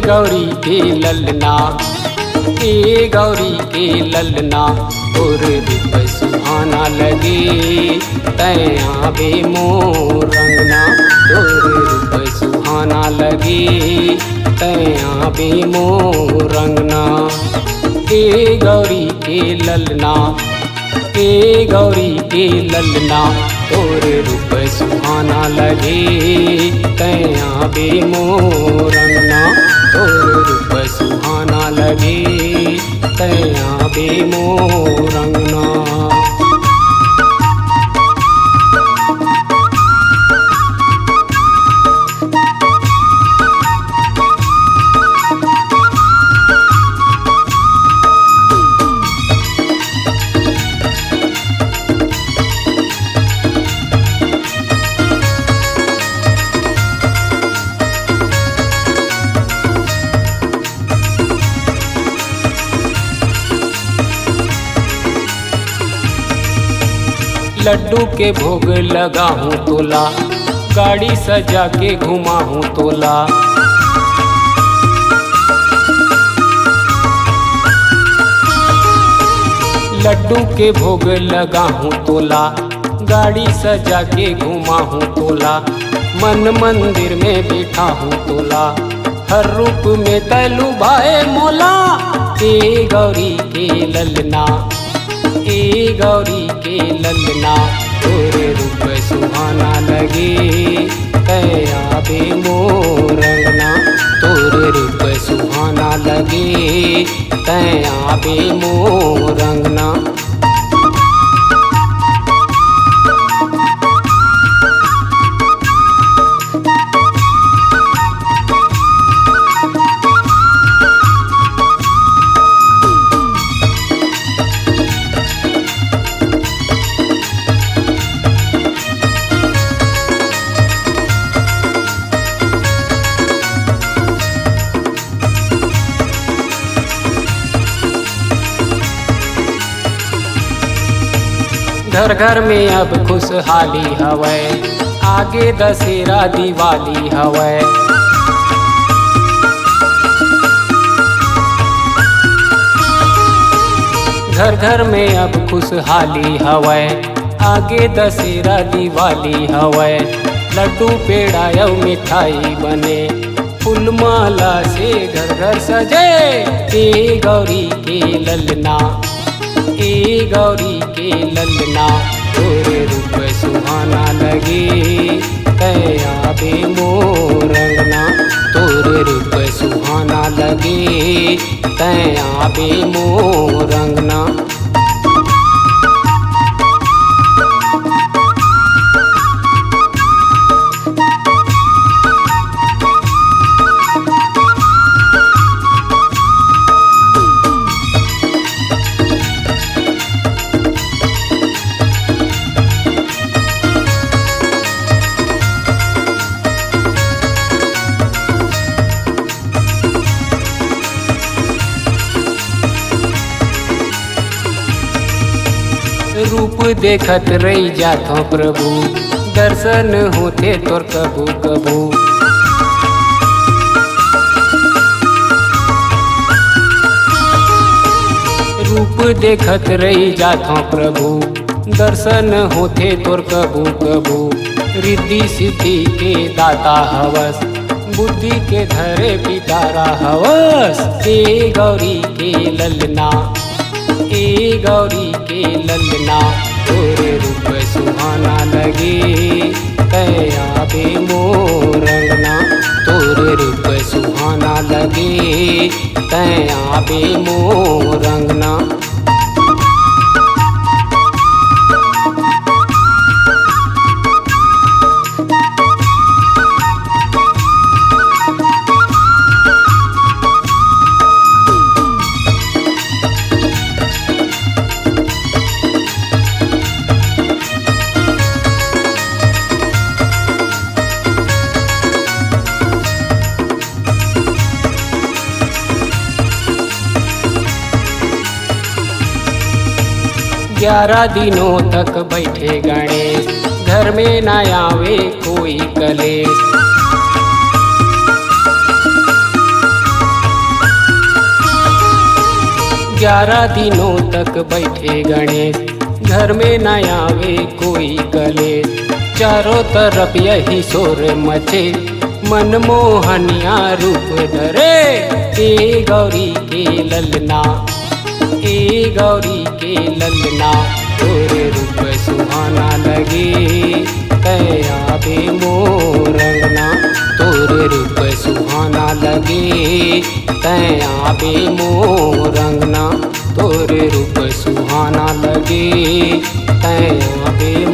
गौरी के ललना, ए गौरी के ललना, तोर रूप सुहाना लगे तैया बे मोर रंगना, तोर रूप सुहाना लगे तैया बे मोर रंगना। ए गौरी के ललना, ए गौरी के ललना, तोर रूप सुहाना लगे तैया बे मोर रंगना, तोर रूप सुहाना लगे तैया बे मोर रंगना। लड्डू के भोग लगाऊं तोला, गाड़ी सजा के घुमाऊं तोला, लड्डू के भोग लगाऊं तोला, गाड़ी सजा के घुमाऊं तोला, मन मंदिर में बिठाऊं तोला, हर रूप में तैलू भाए मोला। ए गौरी के ललना, ए गौरी के ललना, तोर रूप सुहाना लगे तैया बे मोर रंगना, तोर रूप सुहाना लगे तैया बे मोर रंगना। घर घर में अब खुशहाली हवै, आगे दशहरा दिवाली हवै, घर घर में अब खुशहाली हवै, आगे दशहरा दिवाली हवै। लड्डू पेड़ा यौ मिठाई बने, फूल माला से घर घर सजे। ए गौरी के ललना, ए गौरी के ललना, तोर रूप सुहाना लगे तैया बे मोर रंगना, तोर रूप सुहाना लगे तैया बे मोर रंगना। रूप देखत रही जातो प्रभु, दर्शन होते तोर कबू कबू। रूप देखत रही जातो प्रभु, दर्शन होते तोर कबू कबू। रिद्धि सिद्धि के दाता हवस, बुद्धि के धरे पिटारा हवस। ए गौरी के ललना, ए गौरी के ललना, तोर रूप सुहाना लगे तैया बे मोर रंगना, तोर रूप सुहाना लगे तैया बे मोर रंगना। ग्यारह दिनों तक बैठे गणेश, घर में न आवे कोई कलेश। 11 दिनों तक बैठे गणेश, घर में न आवे कोई कलेश। चारों तरफ यही शोर मचे, मनमोहनिया रूप धरे। ए गौरी के ललना, ए गौरी के ललना, तोरे रूप सुहाना लगे। तय आवे मोर अंगना, तोरे रूप सुहाना लगे। तय आवे मोर अंगना, तोरे रूप सुहाना लगे। तय आवे